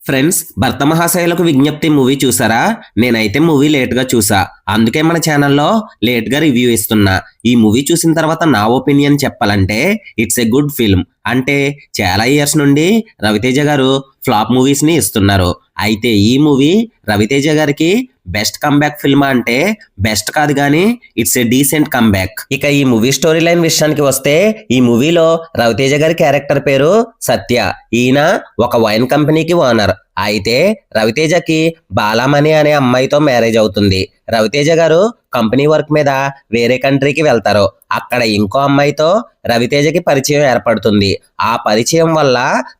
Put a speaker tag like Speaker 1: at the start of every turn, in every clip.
Speaker 1: Friends, భర్త మహాశయులకు విజ్ఞప్తి movie చూసారా? నేనైతే మూవీ లేట్గా చూసా. అందుకే మన ఛానల్లో లేట్గా రివ్యూ ఇస్తున్నా. ఈ మూవీ చూసిన తర్వాత నా ఒపీనియన్ చెప్పాలంటే ఇట్స్ ఎ గుడ్ ఫిల్మ్. అంటే చాలా ఇయర్స్ నుండి రవితేజ గారు ఫ్లాప్ మూవీస్ ని ఇస్తున్నారు. అయితే ఈ మూవీ రవితేజ గారికి బెస్ట్ కంబ్యాక్ ఫిల్మ్ అంటే బెస్ట్ కాదు కానీ ఇట్స్ ఎ డీసెంట్ కంబ్యాక్. ఇక ఈ మూవీ స్టోరీ లైన్ విషయానికి వస్తే, ఈ మూవీలో రవితేజ గారి క్యారెక్టర్ పేరు సత్య. ఈయన ఒక వైన్ కంపెనీకి ఓనర్. అయితే రవితేజకి బాలామణి అనే అమ్మాయితో మ్యారేజ్ అవుతుంది. రవితేజ గారు కంపెనీ వర్క్ మీద వేరే కంట్రీకి వెళ్తారు. అక్కడ ఇంకో అమ్మాయితో రవితేజకి పరిచయం ఏర్పడుతుంది. ఆ పరిచయం వల్ల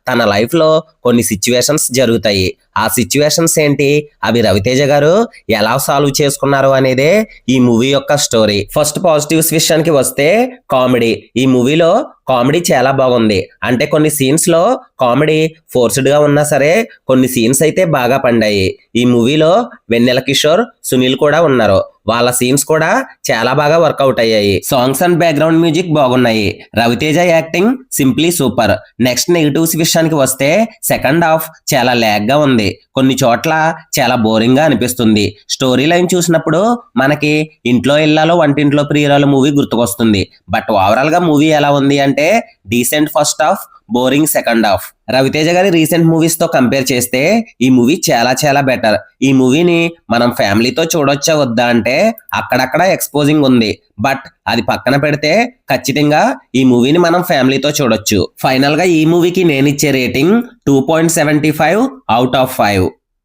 Speaker 1: తన లైఫ్ లో కొన్ని సిచ్యువేషన్స్ జరుగుతాయి. ఆ సిచ్యువేషన్స్ ఏంటి, అవి రవితేజ గారు ఎలా సాల్వ్ చేసుకున్నారు అనేదే ఈ మూవీ యొక్క స్టోరీ. ఫస్ట్ పాజిటివ్స్ విషయానికి వస్తే కామెడీ. ఈ మూవీలో కామెడీ చాలా బాగుంది. అంటే కొన్ని సీన్స్ లో కామెడీ ఫోర్స్డ్ గా ఉన్నా సరే కొన్ని సీన్స్ అయితే బాగా పండాయి. ఈ మూవీలో వెన్నెల కిషోర్, సునీల్ కూడా ఉన్నారు. వాళ్ళ సీన్స్ కూడా చాలా బాగా వర్కౌట్ అయ్యాయి. సాంగ్స్ అండ్ బ్యాక్గ్రౌండ్ మ్యూజిక్ బాగున్నాయి. Ravi Teja acting simply super. Next negatives విషయానికి వస్తే సెకండ్ హాఫ్ చాలా ల్యాగ్ గా ఉంది. కొన్ని చోట్ల చాలా బోరింగ్ గా అనిపిస్తుంది. స్టోరీ లైన్ చూసినప్పుడు మనకి ఇంట్లో ఇల్లాలో వంటింట్లో ప్రియురాలు మూవీ గుర్తుకొస్తుంది. బట్ ఓవరాల్ గా మూవీ ఎలా ఉంది అంటే decent first half, boring second half. Ravi Teja గారి రీసెంట్ మూవీస్ తో కంపేర్ చేస్తే ఈ మూవీ చాలా చాలా బెటర్. ఈ మూవీని మనం ఫ్యామిలీతో చూడొచ్చా వద్దా అంటే అక్కడక్కడ ఎక్స్పోజింగ్ ఉంది. బట్ అది పక్కన పెడితే ఖచ్చితంగా ఈ మూవీని మనం ఫ్యామిలీతో చూడొచ్చు. ఫైనల్ గా ఈ మూవీకి నేను ఇచ్చే రేటింగ్ 2.75 out of 5.